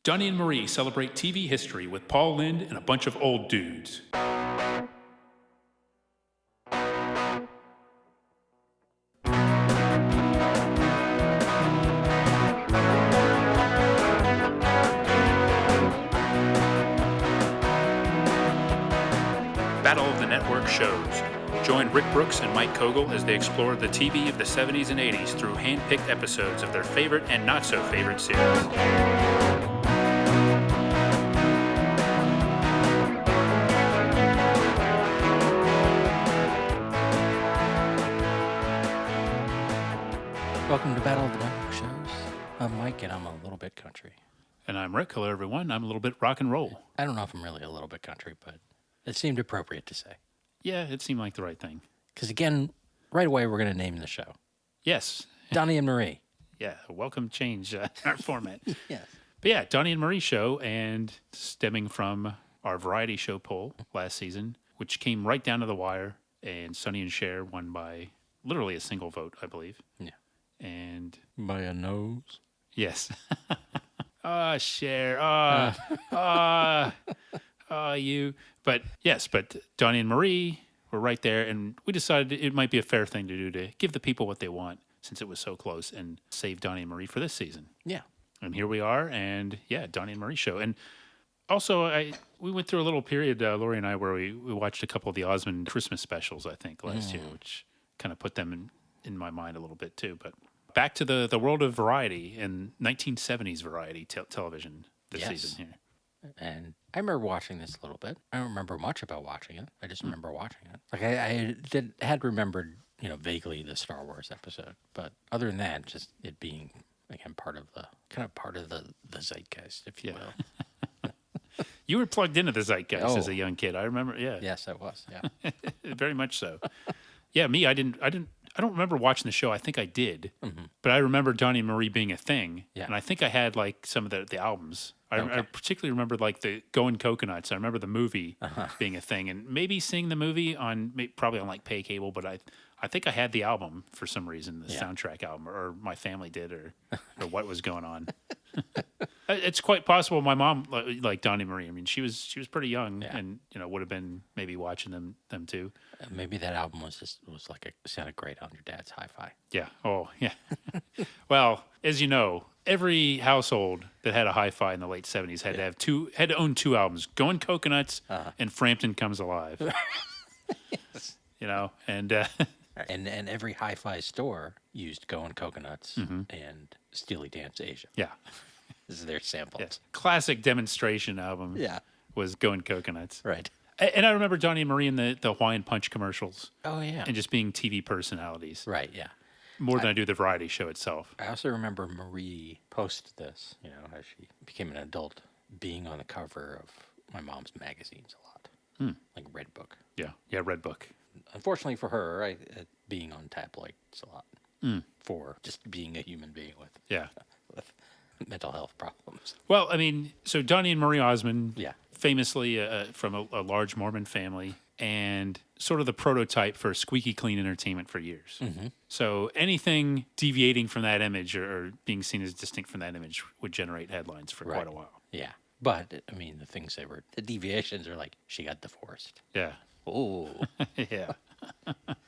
Donny and Marie celebrate TV history with Paul Lynde and a bunch of old dudes. Battle of the Network shows. Join Rick Brooks and Mike Kogel as they explore the TV of the 70s and 80s through hand-picked episodes of their favorite and not-so-favorite series. Welcome to Battle of the Network shows. I'm Mike, and I'm a little bit country. And I'm Rick. Hello, everyone. I'm a little bit rock and roll. I don't know if I'm really a little bit country, but it seemed appropriate to say. Yeah, it seemed like the right thing. Because again, right away, we're going to name the show. Yes. Donny and Marie. Yeah, a welcome change in our format. Yes. But yeah, Donny and Marie show, and stemming from our variety show poll last season, which came right down to the wire, and Sonny and Cher won by literally a single vote, I believe. Yeah. And By a nose. yes. Cher. You. But yes, but Donny and Marie were right there, and we decided it might be a fair thing to do to give the people what they want since it was so close and save Donny and Marie for this season. Yeah. And here we are, and yeah, Donny and Marie show. And also, we went through a little period, Lori and I, where we watched a couple of the Osmond Christmas specials, I think, last year, which kind of put them in my mind a little bit too. But back to the world of variety and 1970s variety television this season here. And I remember watching this a little bit. I don't remember much about watching it. I just remember watching it. Like I had remembered, vaguely the Star Wars episode, but other than that, just it being again part of the zeitgeist, if you will. You were plugged into the zeitgeist as a young kid. I remember. Yeah. Yes, I was. Yeah. Very much so. Yeah, me. I don't remember watching the show. I think I did, but I remember Donny and Marie being a thing. Yeah. And I think I had like some of the albums. I particularly remember like the Going Coconuts. I remember the movie being a thing, and maybe seeing the movie probably on like pay cable. But I think I had the album for some reason, the soundtrack album, or my family did, or what was going on. It's quite possible my mom like Donny and Marie. I mean, she was pretty young, and would have been maybe watching them too. Maybe that album sounded great on your dad's hi-fi. Yeah. Oh, yeah. Well, as you know, every household that had a hi-fi in the late 70s had to own two albums: Going Coconuts and Frampton Comes Alive. Yes. And and every hi-fi store used Going Coconuts and Steely Dan's Asia. yeah. This is their samples. Yes. Classic demonstration album. Yeah. Was Going Coconuts. Right. And I remember Donny and Marie in the Hawaiian Punch commercials. Oh, yeah. And just being TV personalities. Right, yeah. More than I do the variety show itself. I also remember Marie posted this, as she became an adult, being on the cover of my mom's magazines a lot. Like Red Book. Yeah. Yeah, Red Book. Unfortunately for her, being on tabloids a lot. For just being a human being with mental health problems. Well, I mean, so Donny and Marie Osmond, Yeah. famously from a large Mormon family, and sort of the prototype for squeaky clean entertainment for years. So anything deviating from that image or being seen as distinct from that image would generate headlines for quite a while. Yeah. But, I mean, the deviations are like, she got divorced. Yeah. Oh. Yeah.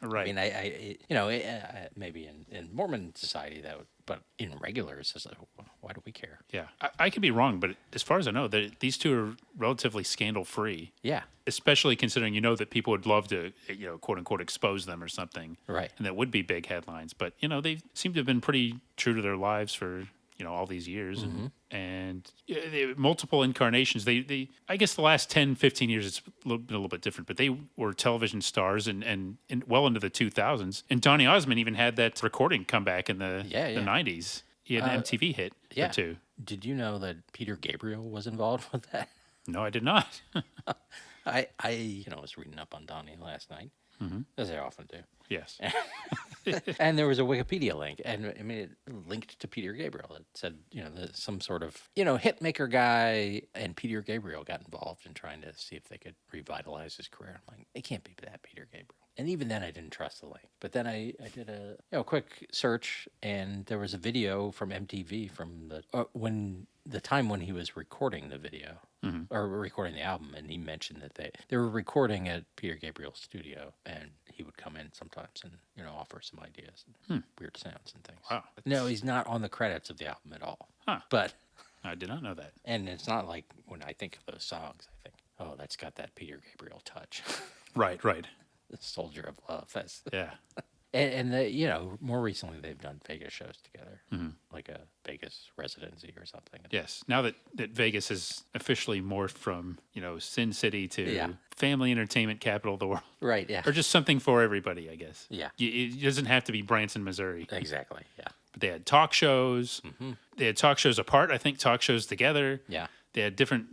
Right. I mean, maybe in Mormon society, but in regulars, it's like, why do we care? Yeah. I could be wrong, but as far as I know, these two are relatively scandal-free. Yeah. Especially considering that people would love to, quote-unquote, expose them or something. Right. And that would be big headlines. But, they seem to have been pretty true to their lives for, all these years. And multiple incarnations. They I guess the last 10, 15 years, it's been a little bit different. But they were television stars and well into the 2000s. And Donny Osmond even had that recording comeback in the 90s. He had an MTV hit or two. Did you know that Peter Gabriel was involved with that? No, I did not. I was reading up on Donny last night, as I often do. Yes. And there was a Wikipedia link, and I mean, it linked to Peter Gabriel. It said, some sort of, hit maker guy, and Peter Gabriel got involved in trying to see if they could revitalize his career. I'm like, it can't be that Peter Gabriel. And even then, I didn't trust the link. But then I did a quick search, and there was a video from MTV from the time when he was recording the video or recording the album, and he mentioned that they were recording at Peter Gabriel's studio, and he would come in sometimes and offer some ideas, and weird sounds and things. Wow. No, he's not on the credits of the album at all. Huh. But I did not know that. and it's not like when I think of those songs, I think, oh, that's got that Peter Gabriel touch. Right. The Soldier of Love. That's Yeah. and more recently they've done Vegas shows together, like a Vegas residency or something. Yes. Now that Vegas has officially morphed from, Sin City to Yeah. family entertainment capital of the world. Right. Yeah. Or just something for everybody, I guess. Yeah. It doesn't have to be Branson, Missouri. Exactly. Yeah. But they had talk shows. They had talk shows apart, I think, talk shows together. Yeah. They had different,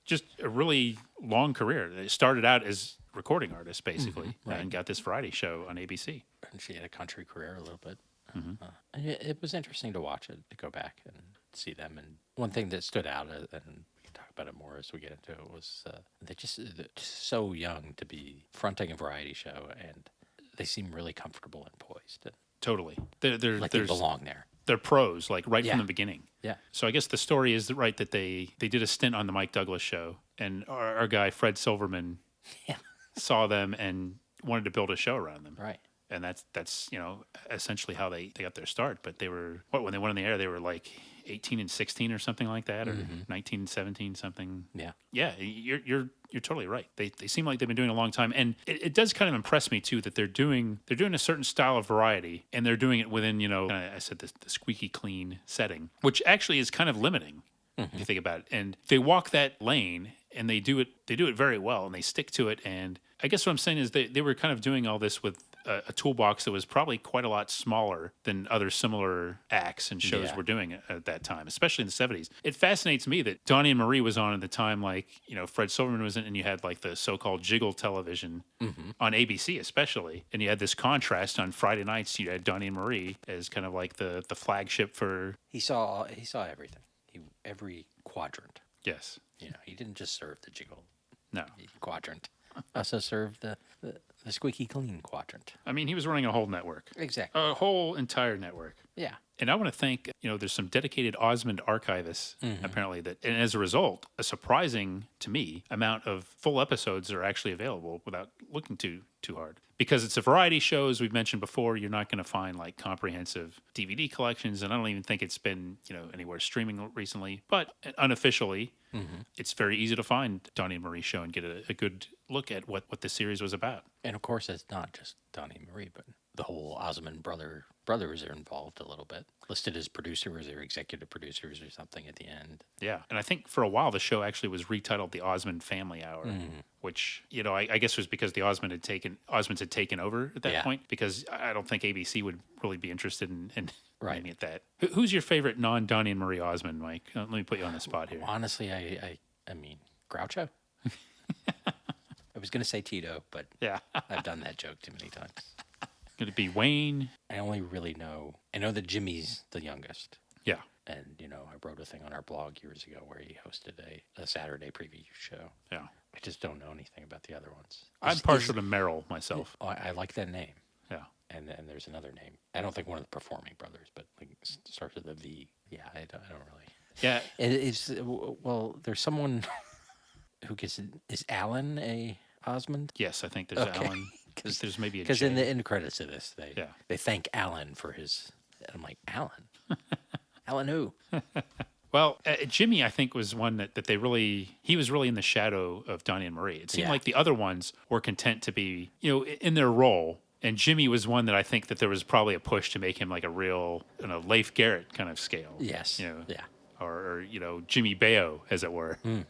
just a really long career. They started out as recording artists, basically, and got this variety show on ABC. And she had a country career a little bit. And it was interesting to watch it, to go back and see them. And one thing that stood out, and we can talk about it more as we get into it, was they're just so young to be fronting a variety show, and they seem really comfortable and poised. And Totally. They're like they belong there. They're pros, like right Yeah. from the beginning. Yeah. So I guess the story is that that they did a stint on the Mike Douglas show, and our guy Fred Silverman Yeah. saw them and wanted to build a show around them. Right. And that's essentially how they got their start. But they were when they went on the air, they were like 18 and 16 or something like that, or 19 and 17 something. Yeah. Yeah, you're totally right. They seem like they've been doing it a long time, and it does kind of impress me too that they're doing a certain style of variety, and they're doing it within I said the squeaky clean setting, which actually is kind of limiting if you think about it. And they walk that lane, and they do it very well, and they stick to it. And I guess what I'm saying is they were kind of doing all this with a toolbox that was probably quite a lot smaller than other similar acts and shows were doing at that time, especially in the 70s. It fascinates me that Donny and Marie was on at the time, like, Fred Silverman was in, and you had like the so-called jiggle television on ABC especially. And you had this contrast on Friday nights. You had Donny and Marie as kind of like the flagship for... He saw everything. Every quadrant. Yes. He didn't just serve the jiggle No. quadrant. Also served the squeaky clean quadrant. I mean, he was running a whole network. Exactly. A whole entire network. Yeah. And I want to thank, there's some dedicated Osmond archivists, apparently, and as a result, a surprising, to me, amount of full episodes are actually available without looking too hard. Because it's a variety show, as we've mentioned before, you're not going to find, like, comprehensive DVD collections, and I don't even think it's been, anywhere streaming recently. But unofficially, it's very easy to find Donny and Marie show and get a good look at what the series was about. And, of course, it's not just Donny and Marie, but the whole Osmond brothers are involved a little bit. Listed as producers or executive producers or something at the end. Yeah. And I think for a while the show actually was retitled the Osmond Family Hour, which, I guess was because the Osmonds had taken over at that point, because I don't think ABC would really be interested in naming it that. Who's your favorite non-Donny and Marie Osmond, Mike? Let me put you on the spot here. Honestly, I mean, Groucho? I was going to say Tito, but yeah. I've done that joke too many times. Could it be Wayne? I only really know that Jimmy's the youngest. Yeah. And, I wrote a thing on our blog years ago where he hosted a Saturday preview show. Yeah. I just don't know anything about the other ones. I'm partial to Merrill myself. I like that name. Yeah. And then there's another name. I don't think one of the performing brothers, but like starts with a V. Yeah, I don't really. Yeah. There's someone who is Alan a Osmond? Yes, I think there's Alan. Because there's maybe a because J. in the end credits of this, Yeah. they thank Alan for his. And I'm like, Alan, Alan who? Well, Jimmy, I think, was one that he was really in the shadow of Donny and Marie. It seemed like the other ones were content to be, in their role. And Jimmy was one that I think that there was probably a push to make him like a real, Leif Garrett kind of scale. Yes. Yeah. Or Jimmy Baio, as it were. And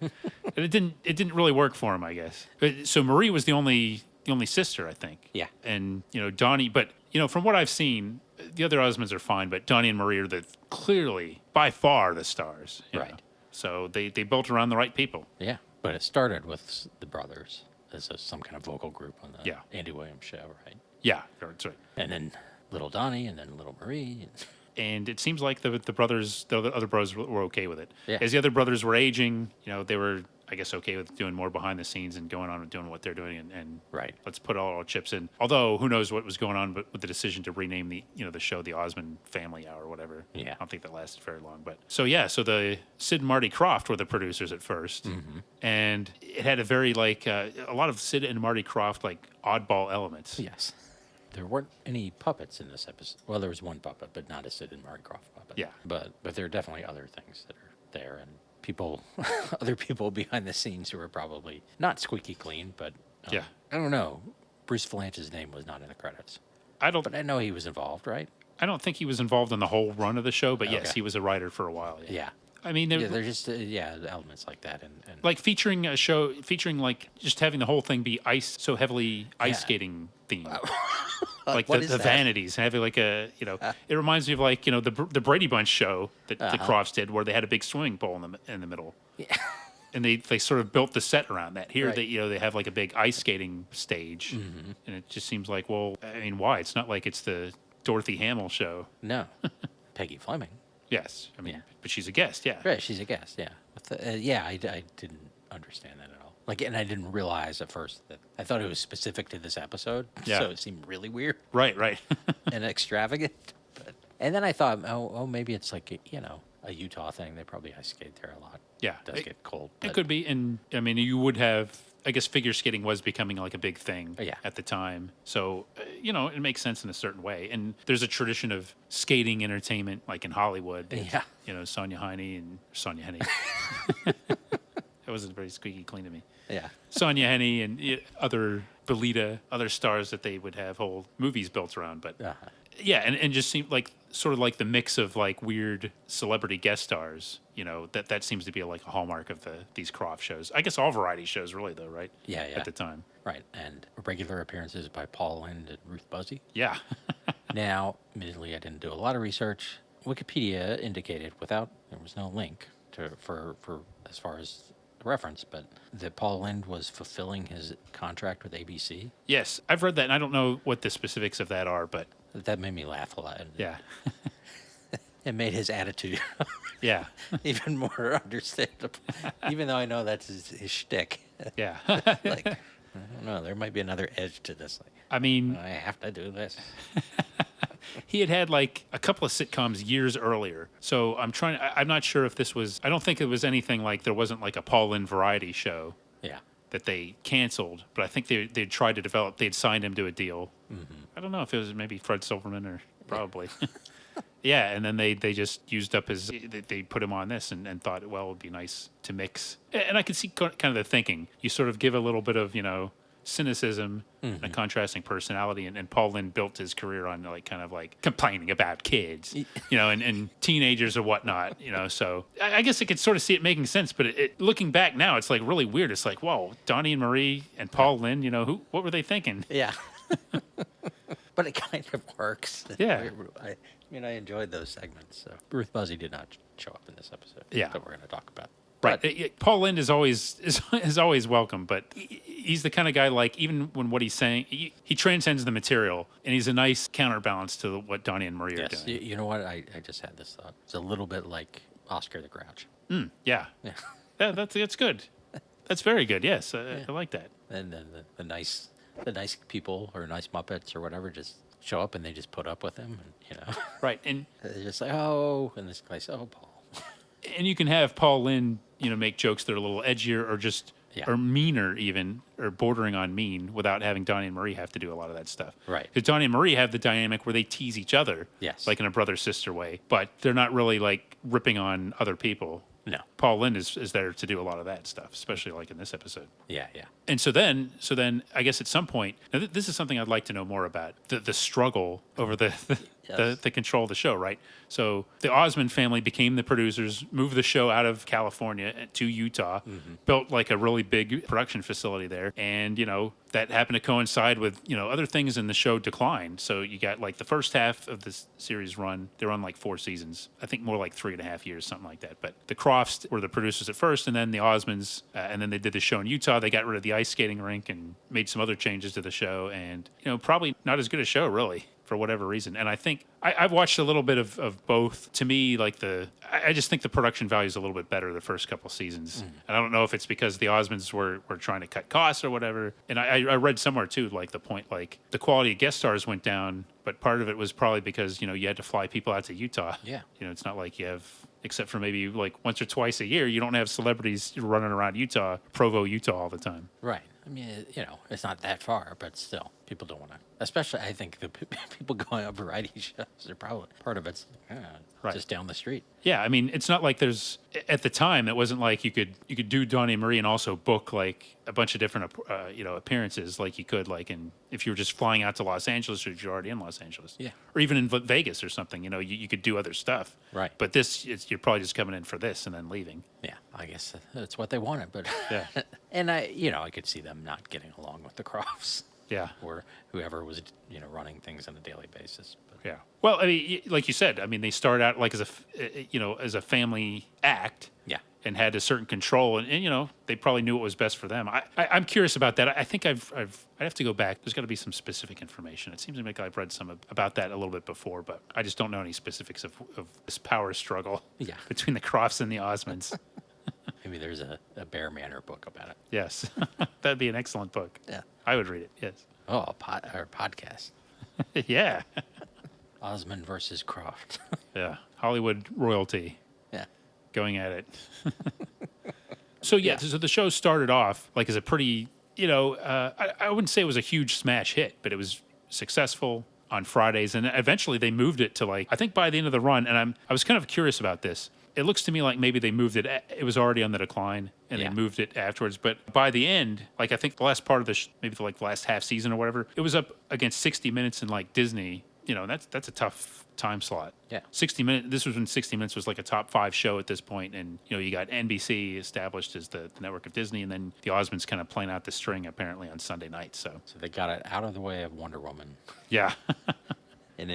it didn't really work for him, I guess. So Marie was the only sister, I think. Yeah. And, Donny, but, from what I've seen, the other Osmonds are fine, but Donny and Marie are clearly, by far, the stars. Right. Know? So they built around the right people. Yeah. But it started with the brothers as some kind of vocal group on the Andy Williams show, right? Yeah, that's right. And then little Donny and then little Marie. And it seems like the other brothers were okay with it. Yeah. As the other brothers were aging, they were, I guess, okay with doing more behind the scenes and going on and doing what they're doing, and Right. let's put all our chips in. Although who knows what was going on, but with the decision to rename the show the Osmond Family Hour or whatever. Yeah. I don't think that lasted very long. But so the Sid and Marty Krofft were the producers at first, and it had a very a lot of Sid and Marty Krofft like oddball elements. Yes. There weren't any puppets in this episode. Well, there was one puppet, but not a Sid and Marty Krofft puppet. Yeah. But there are definitely other things that are there, and other people behind the scenes who are probably not squeaky clean, but Yeah. I don't know. Bruce Valanche's name was not in the credits, But but I know he was involved, right? I don't think he was involved in the whole run of the show, but yes, Okay. he was a writer for a while. Yeah. I mean, Yeah, they're just elements like that, and like featuring a show, like just having the whole thing be so heavily ice skating themed. Like What the is that? Vanities, and having like it reminds me of like the Brady Bunch show that the Crofts did, where they had a big swimming pool in the middle. Yeah. And they sort of built the set around that. Here, Right. they have like a big ice skating stage, and it just seems like, well, I mean, why? It's not like it's the Dorothy Hamill show. No, Peggy Fleming. Yes, I mean, Yeah. but she's a guest. Yeah, Right, she's a guest. Yeah, I didn't understand that at all. Like, and I didn't realize at first that I thought it was specific to this episode. Yeah. So it seemed really weird right. and extravagant. And then I thought, oh, maybe it's like a Utah thing. They probably ice skate there a lot. Yeah, It does get cold. It but- could be, and I mean, you would have. I guess figure skating was becoming like a big thing Yeah. at the time, so it makes sense in a certain way. And there's a tradition of skating entertainment, like in Hollywood. Yeah. Sonia Henne. That wasn't very squeaky clean to me. Yeah. Sonia Henne and other Belita, other stars that they would have whole movies built around, but. Uh-huh. Yeah, and just seemed like sort of like the mix of like weird celebrity guest stars. That seems to be like a hallmark of these Krofft shows. I guess all variety shows, really, though, right? Yeah. At the time. Right. And regular appearances by Paul Lynde and Ruth Buzzy. Yeah. Now, admittedly, I didn't do a lot of research. Wikipedia indicated there was no link for as far as the reference, but that Paul Lynde was fulfilling his contract with ABC. Yes, I've read that, and I don't know what the specifics of that are, but That made me laugh a lot. yeah. It made his attitude Yeah. even more understandable, even though I know that's his shtick. Yeah. Like, I don't know, there might be another edge to this. Like, I mean, I have to do this. he had like a couple of sitcoms years earlier. So I'm not sure if this was, I don't think it was anything like there wasn't like a Paul Lynde variety show Yeah. that they canceled, but I think they'd tried to develop, they'd signed him to a deal. I don't know if it was maybe Fred Silverman or probably. Yeah, and then they just used up they put him on this and thought, well, it would be nice to mix. And I could see kind of the thinking. You sort of give a little bit of, cynicism and a contrasting personality. And Paul Lynde built his career on kind of complaining about kids, and teenagers or whatnot, So I guess I could sort of see it making sense. But looking back now, it's like really weird. It's like, whoa, Donny and Marie and Paul Lynde, what were they thinking? Yeah. But it kind of works. Yeah. I enjoyed those segments. So Ruth Buzzy did not show up in this episode. Yeah. That we're going to talk about. Right. But- Paul Lynde is always welcome, but he's the kind of guy even when what he's saying, he transcends the material, and he's a nice counterbalance to what Donny and Marie are Yes. doing. You know what? I just had this thought. It's a little bit like Oscar the Grouch. Yeah. Yeah. Yeah, that's good. That's very good. Yes, I like that. And then the nice people or nice Muppets or whatever just show up and they just put up with him. And, Right, and they're just like, oh, and this guy says, oh, Paul. you can have Paul Lynde, make jokes that are a little edgier or just Yeah. or meaner even, or bordering on mean, without having Donny and Marie have to do a lot of that stuff. Right. Because Donny and Marie have the dynamic where they tease each other, Yes. like in a brother-sister way, but they're not really ripping on other people. No. Paul Lynde is there to do a lot of that stuff, especially in this episode. Yeah. And so then I guess at some point, now this is something I'd like to know more about, the struggle over the control of the show, right? So the Osmond family became the producers, moved the show out of California to Utah, built a really big production facility there. And, that happened to coincide with, other things in the show declined. So you got the first half of this series run, they run 4 seasons, I think more like 3.5 years, something like that. But the Crofts were the producers at first, and then the Osmonds, and then they did the show in Utah. They got rid of the ice skating rink and made some other changes to the show. And, probably not as good a show, really, for whatever reason. And I think I've watched a little bit of both. To me, like I just think the production value is a little bit better the first couple seasons. And I don't know if it's because the Osmonds were trying to cut costs or whatever. And I read somewhere too, like the point, like the quality of guest stars went down, but part of it was probably because, you had to fly people out to Utah. Yeah. It's not like you have, except for maybe like once or twice a year, you don't have celebrities running around Utah, Provo, Utah all the time. Right. I mean, it's not that far, but still, people don't want to. Especially, I think the people going on variety shows are probably part of it's Right. just down the street. Yeah, I mean, it's not like there's at the time it wasn't like you could do Donny and Marie and also book like a bunch of different appearances like you could like if you were just flying out to Los Angeles or if you're already in Los Angeles. Yeah. Or even in Vegas or something, you could do other stuff. Right. But you're probably just coming in for this and then leaving. Yeah, I guess that's what they wanted, but Yeah. and I could see them not getting along with the Crofts. Yeah. Or whoever was running things on a daily basis. But Yeah. Well, I mean, like you said, I mean, they start out like as a family act. Yeah. And had a certain control, and they probably knew what was best for them. I'm curious about that. I think I'd have to go back. There's got to be some specific information. It seems to me like I've read some about that a little bit before, but I just don't know any specifics of this power struggle between the Crofts and the Osmonds. Maybe there's a Bear Manor book about it. Yes, that'd be an excellent book. Yeah. I would read it. Yes. Oh, or podcast. Yeah. Osmond versus Croft. Yeah. Hollywood royalty. Yeah. Going at it. So the show started off like as a pretty, I wouldn't say it was a huge smash hit, but it was successful on Fridays, and eventually they moved it to like I think by the end of the run, and I was kind of curious about this. It looks to me like maybe they moved it. It was already on the decline, and they moved it afterwards. But by the end, like I think the last part of maybe the last half season or whatever, it was up against 60 Minutes and like Disney. That's a tough time slot. Yeah. 60 Minutes. This was when 60 Minutes was like a top 5 show at this point, and you got NBC established as the network of Disney, and then the Osmonds kind of playing out the string apparently on Sunday nights. So they got it out of the way of Wonder Woman. Yeah. And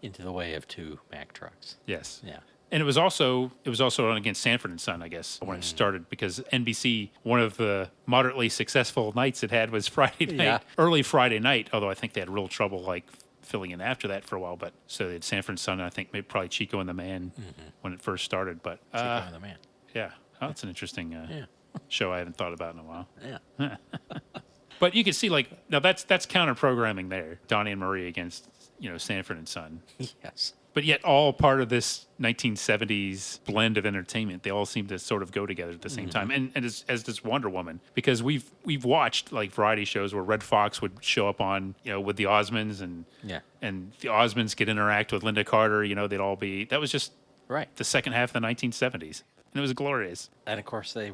into the way of 2 Mack trucks. Yes. Yeah. And it was also on against Sanford and Son, I guess, when it started, because NBC, one of the moderately successful nights it had was Friday night, early Friday night. Although I think they had real trouble like filling in after that for a while. But so they had Sanford and Son, and I think maybe probably Chico and the Man when it first started. But Chico and the Man. Yeah, that's an interesting show I haven't thought about in a while. Yeah. But you can see like now that's counter programming there, Donny and Marie against Sanford and Son. Yes. But yet all part of this 1970s blend of entertainment. They all seem to sort of go together at the same time. And as does Wonder Woman, because we've watched like variety shows where Red Fox would show up on, with the Osmonds and the Osmonds could interact with Linda Carter, they'd all be, that was just the second half of the 1970s. And it was glorious. And of course they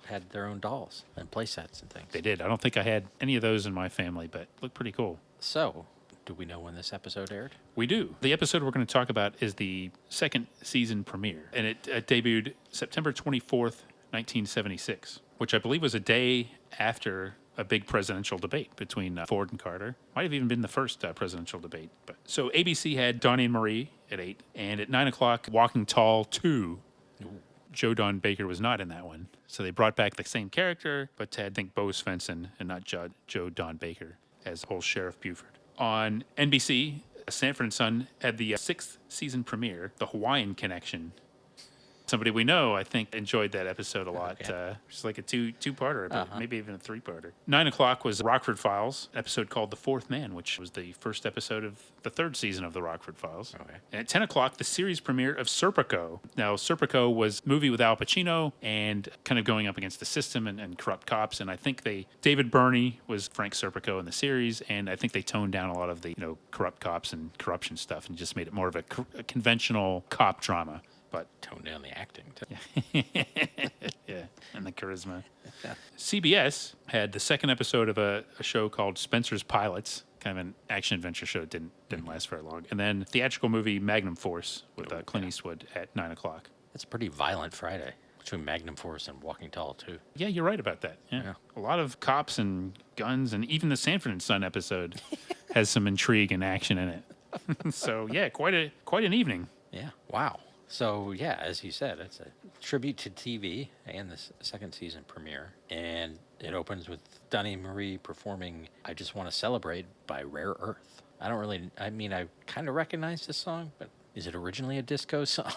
had their own dolls and play sets and things. They did. I don't think I had any of those in my family, but looked pretty cool. So, do we know when this episode aired? We do. The episode we're going to talk about is the second season premiere, and it debuted September 24th, 1976, which I believe was a day after a big presidential debate between Ford and Carter. Might have even been the first presidential debate. But so ABC had Donny and Marie at 8, and at 9 o'clock, Walking Tall 2. Joe Don Baker was not in that one. So they brought back the same character, but had, I think, Bo Svensson and not Joe Don Baker as old Sheriff Buford. On NBC, Sanford and Son had the 6th season premiere, The Hawaiian Connection. Somebody we know, I think, enjoyed that episode a lot. Okay. It's like a two-parter, maybe even a 3-parter. 9 o'clock was Rockford Files, an episode called The Fourth Man, which was the first episode of the 3rd season of the Rockford Files. Okay. And at 10 o'clock, the series premiere of Serpico. Now, Serpico was a movie with Al Pacino and kind of going up against the system and corrupt cops. And I think David Burney was Frank Serpico in the series, and I think they toned down a lot of the corrupt cops and corruption stuff and just made it more of a conventional cop drama. But tone down the acting too. Yeah, and the charisma. CBS had the second episode of a show called Spencer's Pilots, kind of an action adventure show. Didn't last very long. And then theatrical movie Magnum Force with Clint Eastwood at 9 o'clock. That's a pretty violent Friday between Magnum Force and Walking Tall too. Yeah, you're right about that. Yeah. A lot of cops and guns, and even the Sanford and Son episode has some intrigue and action in it. So yeah, quite an evening. Yeah. Wow. So, as you said, it's a tribute to TV and the second season premiere. And it opens with Donny and Marie performing I Just Want to Celebrate by Rare Earth. I don't really. I mean, I kind of recognize this song, but is it originally a disco song?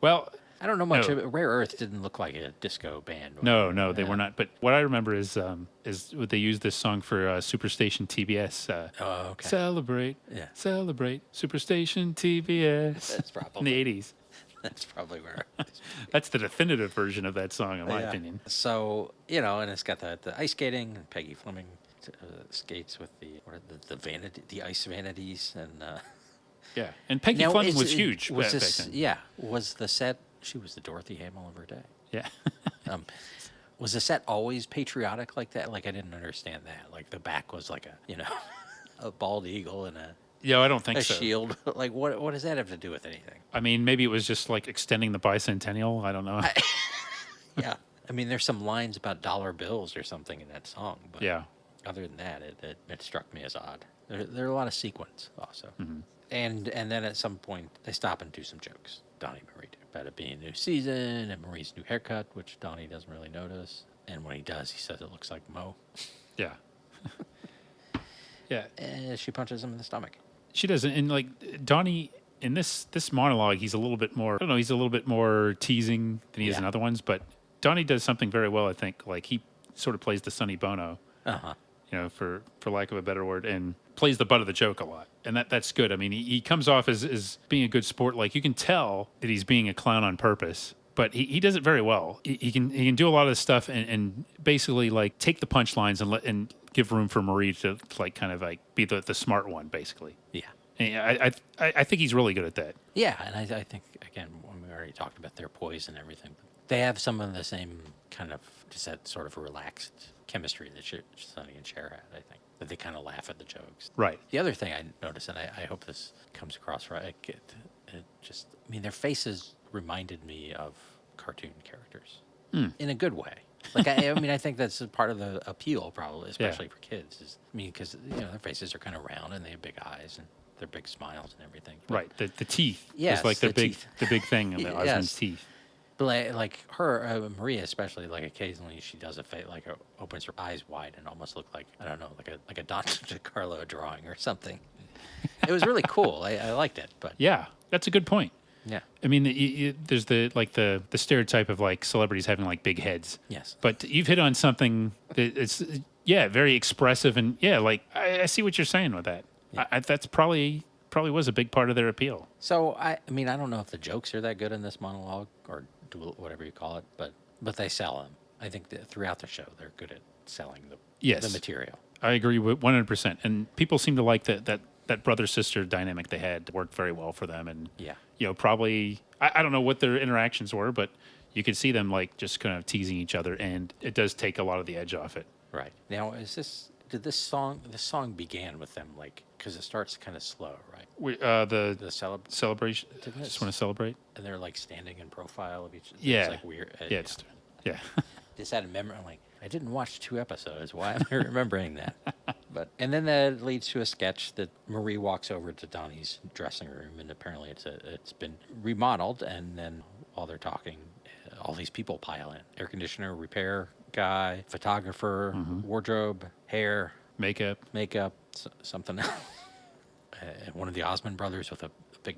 Well, I don't know much. no. Rare Earth didn't look like a disco band. No, they were not. But what I remember is they used this song for Superstation TBS. Oh, okay. Celebrate, Yeah. celebrate, Superstation TBS. That's probably in the 80s. That's probably where. That's the definitive version of that song, in my Yeah. opinion. So and it's got the ice skating, and Peggy Fleming skates with the vanity, the ice vanities, and Yeah, and Peggy now, Fleming was huge Was back this? then. Yeah, was the set? She was the Dorothy Hamill of her day. Yeah. Was the set always patriotic like that? Like I didn't understand that. Like the back was like a bald eagle and Yeah, I don't think a so. shield. Like what does that have to do with anything? I mean, maybe it was just like extending the bicentennial. I don't know. Yeah, I mean, there's some lines about dollar bills or something in that song, but Yeah. other than that, it struck me as odd. There are a lot of sequins also, and then at some point they stop and do some jokes. Donny and Marie do about it being a new season and Marie's new haircut, which Donny doesn't really notice, and when he does, he says it looks like Mo. Yeah. Yeah. And she punches him in the stomach. She doesn't. And like Donnie in this monologue, he's a little bit more. I don't know. He's a little bit more teasing than he is in Yeah. other ones. But Donnie does something very well. I think. Like he sort of plays the Sonny Bono. For lack of a better word, and plays the butt of the joke a lot, and that's good. I mean, he comes off as being a good sport. Like you can tell that he's being a clown on purpose, but he does it very well. He can do a lot of this stuff and basically like take the punchlines and give room for Marie to like kind of like be the smart one, basically. Yeah. And I think he's really good at that. Yeah, and I think, again, when we already talked about their poise and everything, they have some of the same kind of, just that sort of relaxed chemistry that Sonny and Cher had, I think. That they kind of laugh at the jokes. Right. The other thing I noticed, and I hope this comes across right, I mean, their faces reminded me of cartoon characters in a good way. Like, I mean, I think that's part of the appeal, probably, especially for kids. Because, their faces are kind of round and they have big eyes and their big smiles and everything. But, Right. The teeth. Yes, is like the big teeth. the big thing in the Yes. Osmond's teeth. But like her, Maria especially, like occasionally she does a face, like opens her eyes wide and almost look like, I don't know, like a Dante DeCarlo drawing or something. It was really cool. I liked it. But Yeah, that's a good point. yeah, I mean, there's the stereotype of like celebrities having like big heads. yes, But you've hit on something that it's very expressive and like I see what you're saying with that. Yeah. That's probably was a big part of their appeal. So I mean, I don't know if the jokes are that good in this monologue or whatever you call it, but they sell them. I think that throughout the show they're good at selling the material. I agree with 100%. And people seem to like that brother sister dynamic they had worked very well for them. And Yeah. Probably I don't know what their interactions were, but you could see them like just kind of teasing each other, and it does take a lot of the edge off it. Right. Now, did this song began with them, like, because it starts kind of slow, right? The The celebration. Didn't it Just want to celebrate. and they're like standing in profile of each other. Yeah. It's like weird. Yeah. Yeah. Just had a memory. I'm like, I didn't watch 2 episodes. Why am I remembering that? And then that leads to a sketch that Marie walks over to Donnie's dressing room, and apparently it's been remodeled. And then while they're talking, all these people pile in: air conditioner repair guy, photographer, wardrobe, hair, Makeup. something else. One of the Osmond brothers with a big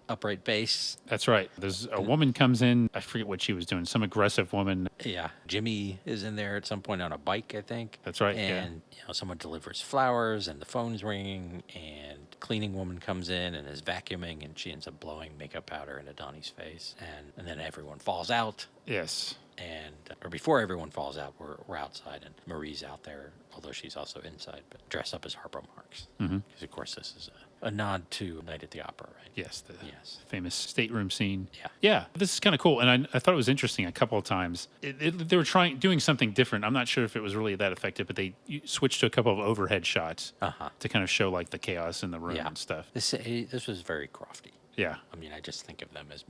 upright bass. That's right. There's a woman comes in. I forget what she was doing. Some aggressive woman. Yeah, Jimmy is in there at some point on a bike, I think. That's right, yeah. And someone delivers flowers, and the phone's ringing, and cleaning woman comes in and is vacuuming, and she ends up blowing makeup powder into Donnie's face, and then everyone falls out. Yes. Or before everyone falls out, we're outside, and Marie's out there, although she's also inside, but dressed up as Harpo Marx. Because, of course, this is a nod to Night at the Opera, right? Yes. The Yes. famous stateroom scene. Yeah. Yeah. This is kind of cool. And I thought it was interesting a couple of times. They were doing something different. I'm not sure if it was really that effective, but they switched to a couple of overhead shots to kind of show like the chaos in the room and stuff. This was very crofty. Yeah. I mean, I just think of them as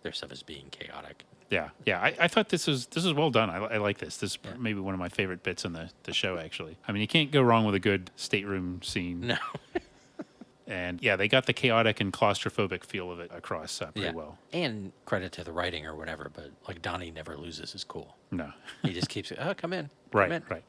their stuff as being chaotic. Yeah. Yeah. I thought this was well done. I like this. This is maybe one of my favorite bits in the show, actually. I mean, you can't go wrong with a good stateroom scene. No. And yeah, they got the chaotic and claustrophobic feel of it across pretty well. And credit to the writing or whatever, but like Donnie never loses his cool. No. He just keeps it, come in. Right, come in. right.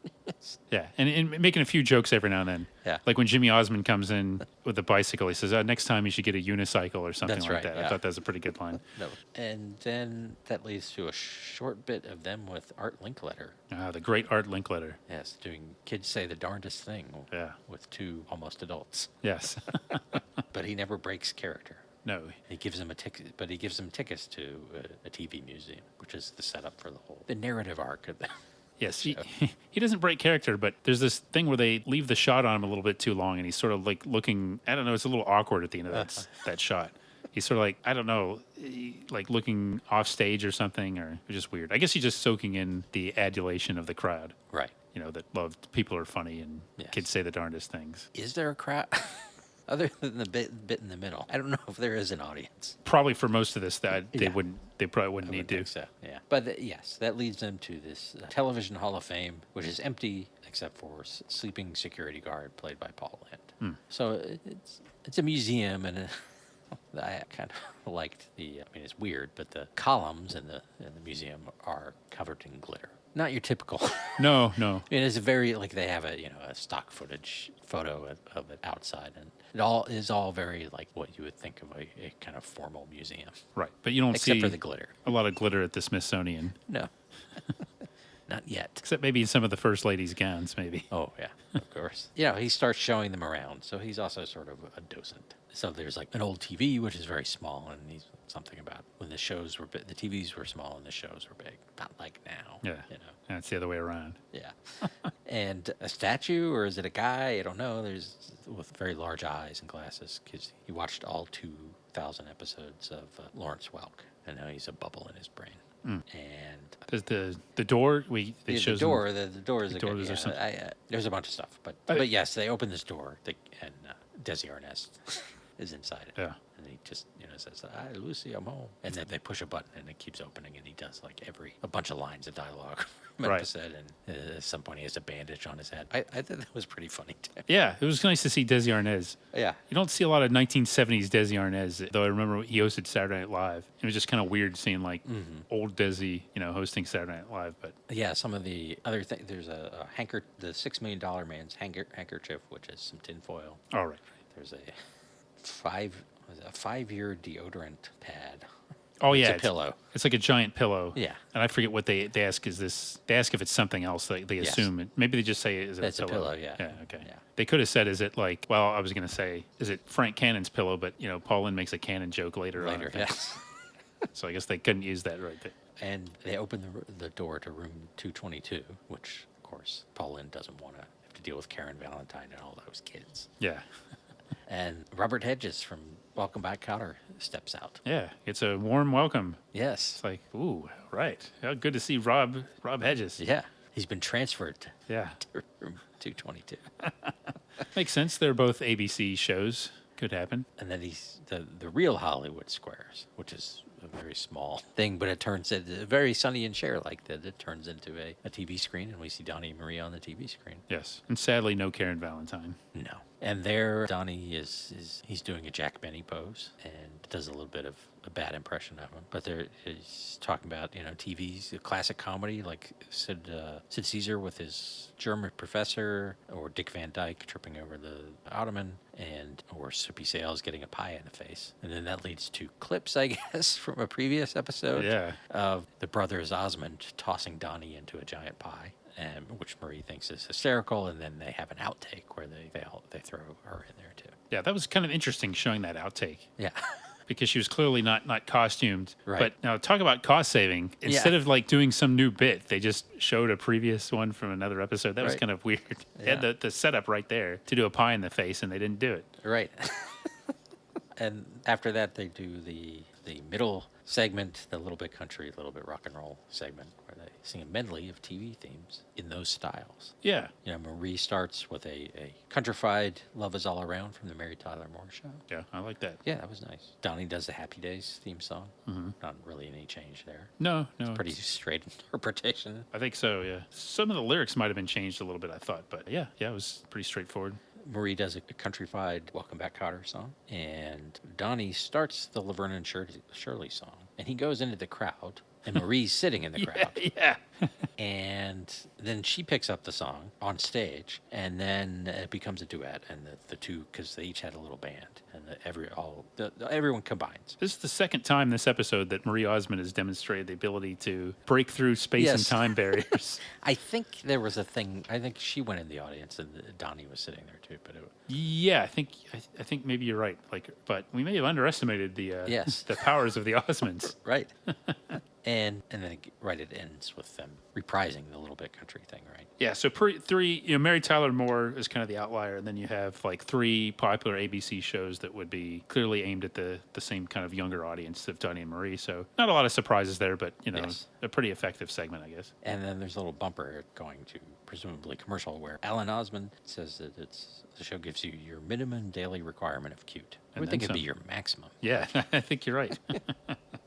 Yeah, and making a few jokes every now and then. Yeah. Like when Jimmy Osmond comes in with the bicycle, he says, next time you should get a unicycle or something That's like right, that. yeah. I thought that was a pretty good line. No. And then that leads to a short bit of them with Art Linkletter. The great Art Linkletter. Yes, doing Kids Say the Darndest Thing Yeah. with two almost adults. Yes. But he never breaks character. No. He gives them he gives them tickets to a TV museum, which is the setup for the narrative arc of the Yes, show. he doesn't break character, but there's this thing where they leave the shot on him a little bit too long, and he's sort of like looking, I don't know, it's a little awkward at the end of that shot. He's sort of like, I don't know, like looking off stage or something, or it's just weird. I guess he's just soaking in the adulation of the crowd. Right. You know, that loved people are funny and Yes. kids say the darndest things. Is there a crowd? Other than the bit in the middle, I don't know if there is an audience. Probably for most of this, that they Yeah. they probably wouldn't I need would to. think so, yeah. But yes, that leads them to this television hall of fame, which is empty except for sleeping security guard played by Paul Lynde. So it's a museum, and I kind of liked I mean, it's weird, but the columns in the museum are covered in glitter. Not your typical. No. I mean, it's very they have a stock footage photo of it outside, and it is all very like what you would think of a kind of formal museum, Right, but you don't except see for the glitter. a lot of glitter at the Smithsonian, No, not yet. except maybe in some of the first ladies' gowns, maybe. Oh yeah, of course. He starts showing them around, so he's also sort of a docent. So there's like an old TV which is very small, and he's something about when the TVs were small and the shows were big, not like now. Yeah, and it's the other way around. Yeah. And a statue, or is it a guy? I don't know. There's with very large eyes and glasses, because he watched all 2,000 episodes of Lawrence Welk, and now he's a bubble in his brain. And There's the door. the shows door. The door is the a door, guy. is there something? There's a bunch of stuff, but yes, they open this door, and Desi Arnaz is inside it. Yeah. And he just says, "Hi, Lucy, I'm home." And then they push a button, and it keeps opening, and he does like a bunch of lines of dialogue from an Right. episode, and at some point he has a bandage on his head. I thought that was pretty funny too. Yeah, it was nice to see Desi Arnaz. Yeah. You don't see a lot of 1970s Desi Arnaz, though I remember he hosted Saturday Night Live. It was just kind of weird seeing like old Desi, hosting Saturday Night Live. But Yeah, some of the other things. There's the $6 million man's handkerchief, which is some tinfoil. all right. There's a 5-year deodorant pad. Oh yeah, It's a pillow. It's like a giant pillow. Yeah. And I forget what they ask. They ask if it's something else. They Yes. assume it. Maybe they just say, "Is it That's a a pillow?" pillow, yeah. Yeah. Okay. Yeah. They could have said, "Is it like?" Well, I was going to say, "Is it Frank Cannon's pillow?" But Paul Lynde makes a Cannon joke later on. I think. Yes. So I guess they couldn't use that right there. And they open the door to room 222, which, of course, Paul Lynde doesn't want to have to deal with Karen Valentine and all those kids. Yeah. And Robert Hedges from Welcome Back, Kotter steps out. Yeah. It's a warm welcome. Yes. It's like, ooh, right. Yeah, good to see Rob Hedges. Yeah. He's been transferred Yeah. to room 222. Makes sense. They're both ABC shows. Could happen. And then he's the real Hollywood Squares, which is a very small thing, but it turns into very Sonny and Cher like that. It turns into a TV screen, and we see Donny and Marie on the TV screen. Yes. And sadly, no Karen Valentine. No. And there, Donny he's doing a Jack Benny pose and does a little bit of a bad impression of him. But he's talking about, TV's a classic comedy like Sid Caesar with his German professor, or Dick Van Dyke tripping over the ottoman, or Soupy Sales getting a pie in the face. And then that leads to clips, I guess, from a previous episode Yeah. of the brothers Osmond tossing Donny into a giant pie. Which Marie thinks is hysterical, and then they have an outtake where they throw her in there too. Yeah, that was kind of interesting showing that outtake. Yeah. Because she was clearly not costumed. Right. But now talk about cost saving. Instead of like doing some new bit, they just showed a previous one from another episode. That was Right. kind of weird. They had the setup right there to do a pie in the face, and they didn't do it. Right. And after that, they do the middle segment, the Little Bit Country, Little Bit Rock and Roll segment, where they sing a medley of TV themes in those styles. Yeah. Marie starts with a countrified Love Is All Around from the Mary Tyler Moore Show. Yeah, I like that. Yeah, that was nice. Donny does the Happy Days theme song. Not really any change there. No. Pretty straight interpretation. I think so, yeah. Some of the lyrics might have been changed a little bit, I thought. But yeah, it was pretty straightforward. Marie does a countrified Welcome Back Kotter song, and Donny starts the Laverne and Shirley song, and he goes into the crowd and Marie's sitting in the crowd. Yeah. And then she picks up the song on stage, and then it becomes a duet, and the two, because they each had a little band, and everyone combines. This is the second time this episode that Marie Osmond has demonstrated the ability to break through space and time barriers. I think there was a thing. I think she went in the audience, and Donnie was sitting there too. But yeah, I think maybe you're right. But we may have underestimated the the powers of the Osmonds. Right. And then it ends with them reprising the Little Bit Country thing, right? Yeah, so three, Mary Tyler Moore is kind of the outlier, and then you have like three popular ABC shows that would be clearly aimed at the same kind of younger audience of Donny and Marie. So not a lot of surprises there, but a pretty effective segment, I guess. And then there's a little bumper going to presumably commercial where Alan Osmond says that the show gives you your minimum daily requirement of cute. I would think it'd be your maximum. Yeah, I think you're right.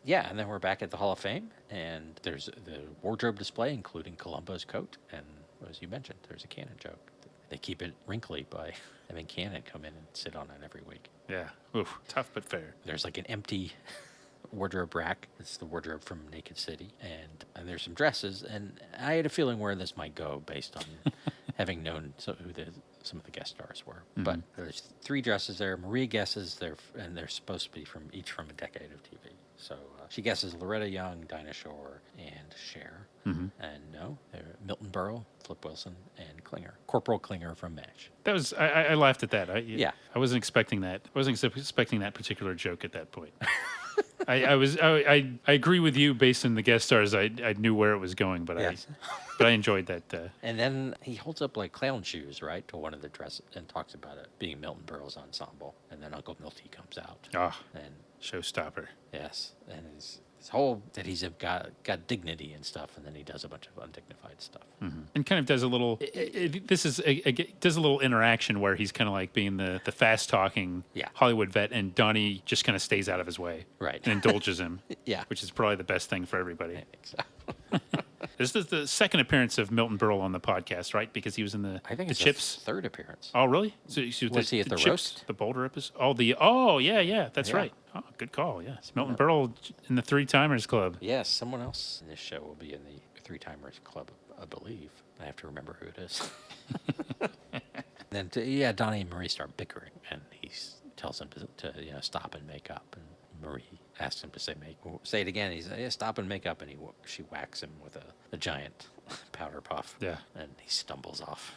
Yeah, and then we're back at the Hall of Fame, and there's the wardrobe display, including Columbo's coat, and as you mentioned, there's a Cannon joke. They keep it wrinkly by having Cannon come in and sit on it every week. Yeah, oof, tough but fair. There's like an empty wardrobe rack. It's the wardrobe from Naked City, and there's some dresses, and I had a feeling where this might go based on having known who some of the guest stars were. Mm-hmm. But there's three dresses there. Marie guesses and they're supposed to be from a decade of TV. So she guesses Loretta Young, Dinah Shore, and Cher. Mm-hmm. And no, they're Milton Berle, Flip Wilson, and Klinger. Corporal Klinger from MASH. That was I laughed at that. I wasn't expecting that. I wasn't expecting that particular joke at that point. I agree with you based on the guest stars. I knew where it was going, but I enjoyed that. And then he holds up like clown shoes, right, to one of the dresses and talks about it being Milton Berle's ensemble. And then Uncle Milty comes out. And showstopper. Yes, and his whole that he's got dignity and stuff, and then he does a bunch of undignified stuff. Mm-hmm. And kind of does a little. Does a little interaction where he's kind of like being the fast talking Hollywood vet, and Donnie just kind of stays out of his way, right, and indulges him, yeah, which is probably the best thing for everybody. I think so. This is the second appearance of Milton Berle on the podcast, right? Because he was in the Chips. The third appearance. Oh, really? So was he at the Chips, roast? The Boulder episode? Yeah, that's right. Oh, good call, yes. Milton Berle in the Three Timers Club. Yes, someone else in this show will be in the Three Timers Club, I believe. I have to remember who it is. Then, Donnie and Marie start bickering, and he tells them to stop and make up, and Marie asks him to say it again. He says, stop and make up, and she whacks him with a giant powder puff. Yeah. And he stumbles off.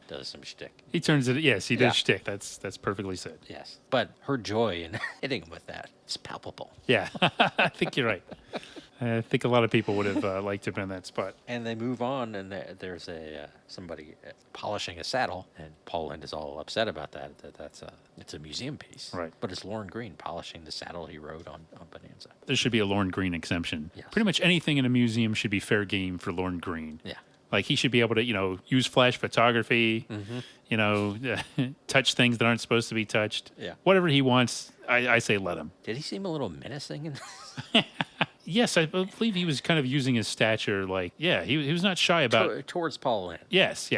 Does some shtick. He turns it. Yes, he does shtick. That's perfectly said. Yes, but her joy in hitting him with that is palpable. Yeah, I think you're right. I think a lot of people would have liked to have been in that spot. And they move on, and there's somebody polishing a saddle, and Paul Lynde is all upset about that. It's a museum piece, right? But it's Lorne Greene polishing the saddle he rode on Bonanza. There should be a Lorne Greene exemption. Yes. Pretty much anything in a museum should be fair game for Lorne Greene. Yeah. Like he should be able to, use flash photography, touch things that aren't supposed to be touched. Yeah. Whatever he wants, I say let him. Did he seem a little menacing in this? Yes, I believe he was kind of using his stature he was not shy about... Towards Paul Lynde. Yes.